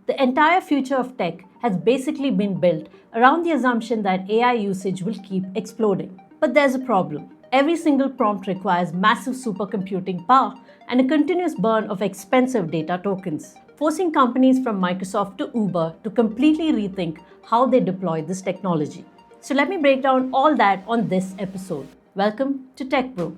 The entire future of tech has basically been built around the assumption that AI usage will keep exploding. But there's a problem. Every single prompt requires massive supercomputing power and a continuous burn of expensive data tokens, forcing companies from Microsoft to Uber to completely rethink how they deploy this technology. So let me break down all that on this episode. Welcome to Tech Bro.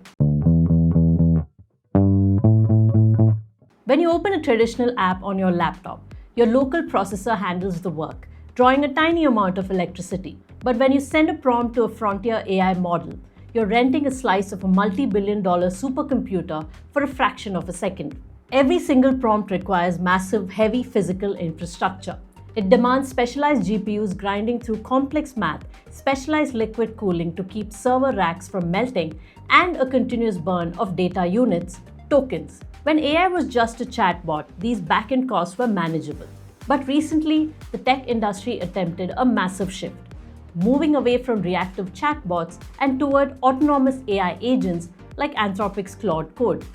When you open a traditional app on your laptop, your local processor handles the work, drawing a tiny amount of electricity. But when you send a prompt to a frontier AI model, you're renting a slice of a multi-billion-dollar supercomputer for a fraction of a second. Every single prompt requires massive, heavy physical infrastructure. It demands specialized GPUs grinding through complex math, specialized liquid cooling to keep server racks from melting, and a continuous burn of data units, tokens. When AI was just a chatbot, these backend costs were manageable. But recently, the tech industry attempted a massive shift, moving away from reactive chatbots and toward autonomous AI agents like Anthropic's Claude Code.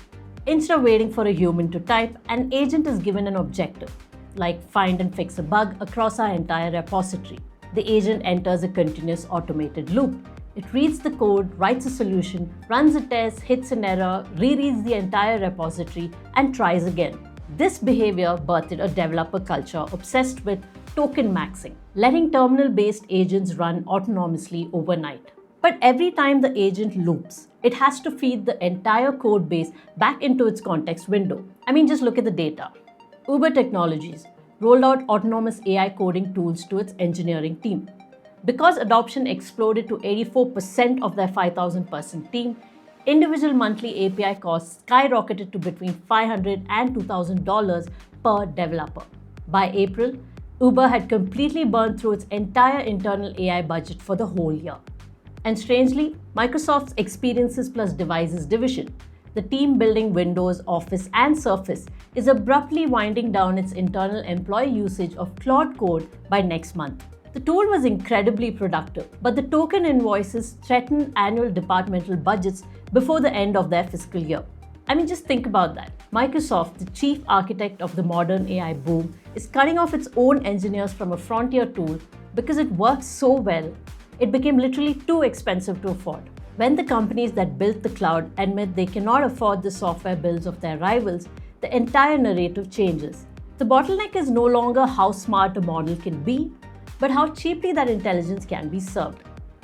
Instead of waiting for a human to type, an agent is given an objective, like find and fix a bug across our entire repository. The agent enters a continuous automated loop. It reads the code, writes a solution, runs a test, hits an error, rereads the entire repository, and tries again. This behavior birthed a developer culture obsessed with Tokenmaxxing, letting terminal-based agents run autonomously overnight. But every time the agent loops, it has to feed the entire code base back into its context window. Just look at the data. Uber Technologies rolled out autonomous AI coding tools to its engineering team. Because adoption exploded to 84% of their 5,000-person team, individual monthly API costs skyrocketed to between $500 and $2,000 per developer. By April, Uber had completely burned through its entire internal AI budget for the whole year. And strangely, Microsoft's Experiences plus Devices division, the team building Windows, Office, and Surface, is abruptly winding down its internal employee usage of Claude Code by next month. The tool was incredibly productive, but the token invoices threatened annual departmental budgets before the end of their fiscal year. Just think about that. Microsoft, the chief architect of the modern AI boom, is cutting off its own engineers from a frontier tool because it works so well, it became literally too expensive to afford. When the companies that built the cloud admit they cannot afford the software builds of their rivals, the entire narrative changes. The bottleneck is no longer how smart a model can be, but how cheaply that intelligence can be served.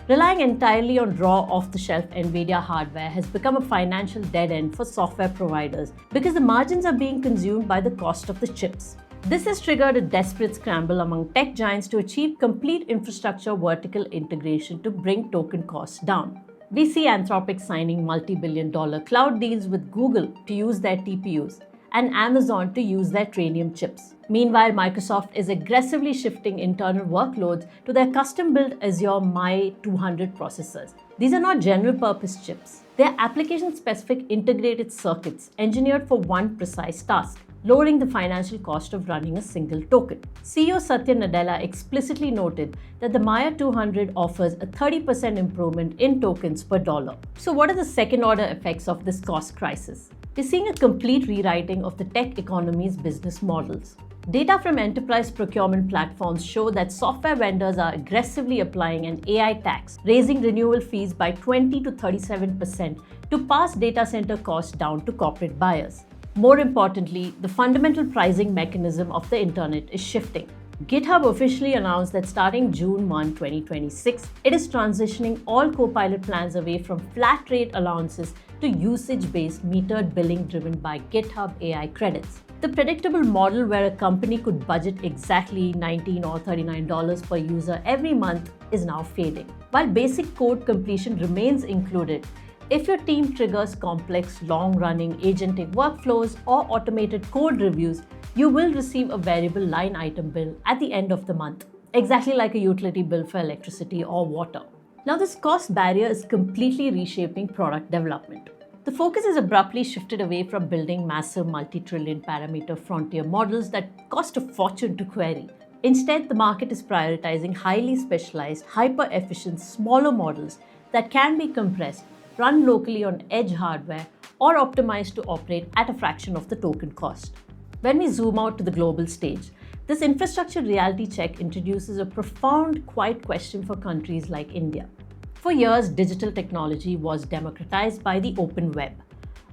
Relying entirely on raw off-the-shelf NVIDIA hardware has become a financial dead end for software providers because the margins are being consumed by the cost of the chips. This has triggered a desperate scramble among tech giants to achieve complete infrastructure vertical integration to bring token costs down. We see Anthropic signing multi-billion-dollar cloud deals with Google to use their TPUs and Amazon to use their Trainium chips. Meanwhile, Microsoft is aggressively shifting internal workloads to their custom-built Azure My 200 processors. These are not general-purpose chips. They are application-specific integrated circuits engineered for one precise task, lowering the financial cost of running a single token. CEO Satya Nadella explicitly noted that the Maya 200 offers a 30% improvement in tokens per dollar. So what are the second-order effects of this cost crisis? We're seeing a complete rewriting of the tech economy's business models. Data from enterprise procurement platforms show that software vendors are aggressively applying an AI tax, raising renewal fees by 20 to 37% to pass data center costs down to corporate buyers. More importantly, the fundamental pricing mechanism of the internet is shifting. GitHub officially announced that starting June 1, 2026, it is transitioning all Copilot plans away from flat rate allowances to usage-based metered billing driven by GitHub AI credits. The predictable model where a company could budget exactly $19 or $39 per user every month is now fading. While basic code completion remains included, if your team triggers complex, long-running agentic workflows or automated code reviews, you will receive a variable line item bill at the end of the month, exactly like a utility bill for electricity or water. Now, this cost barrier is completely reshaping product development. The focus is abruptly shifted away from building massive multi-trillion parameter frontier models that cost a fortune to query. Instead, the market is prioritizing highly specialized, hyper-efficient, smaller models that can be compressed, run locally on edge hardware, or optimized to operate at a fraction of the token cost. When we zoom out to the global stage, This infrastructure reality check introduces a profound, quiet question for countries like India. For years, digital technology was democratized by the open web.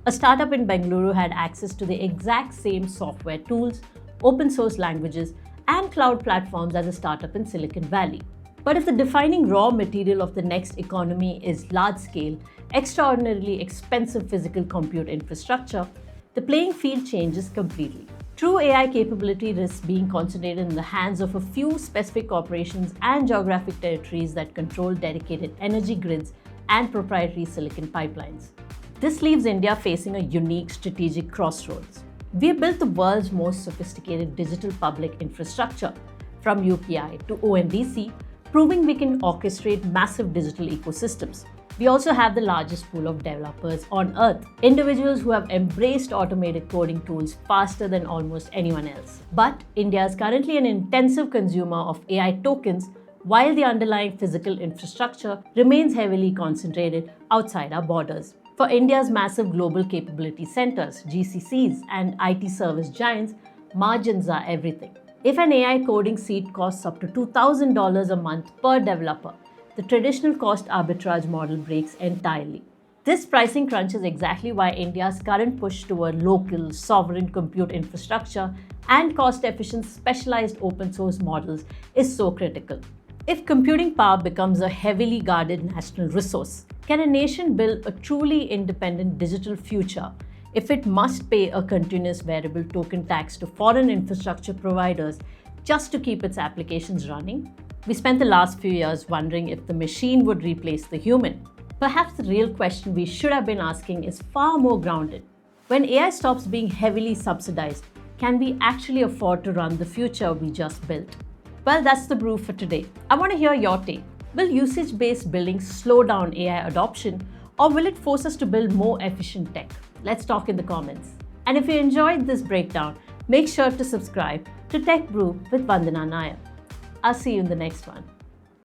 A startup in Bengaluru had access to the exact same software tools, open source languages, and cloud platforms as a startup in Silicon Valley. But if the defining raw material of the next economy is large-scale, extraordinarily expensive physical compute infrastructure, the playing field changes completely. True AI capability risks being concentrated in the hands of a few specific corporations and geographic territories that control dedicated energy grids and proprietary silicon pipelines. This leaves India facing a unique strategic crossroads. We have built the world's most sophisticated digital public infrastructure, from UPI to ONDC, proving we can orchestrate massive digital ecosystems. We also have the largest pool of developers on earth, individuals who have embraced automated coding tools faster than almost anyone else. But India is currently an intensive consumer of AI tokens, while the underlying physical infrastructure remains heavily concentrated outside our borders. For India's massive global capability centers, GCCs, and IT service giants, margins are everything. If an AI coding seat costs up to $2,000 a month per developer, the traditional cost arbitrage model breaks entirely. This pricing crunch is exactly why India's current push toward local, sovereign compute infrastructure and cost-efficient specialized open source models is so critical. If computing power becomes a heavily guarded national resource, can a nation build a truly independent digital future if it must pay a continuous variable token tax to foreign infrastructure providers just to keep its applications running? We spent the last few years wondering if the machine would replace the human. Perhaps the real question we should have been asking is far more grounded. When AI stops being heavily subsidized, can we actually afford to run the future we just built? Well, that's the brew for today. I want to hear your take. Will usage-based building slow down AI adoption, or will it force us to build more efficient tech? Let's talk in the comments. And if you enjoyed this breakdown, make sure to subscribe to Tech Brew with Vandana Nair. I'll see you in the next one.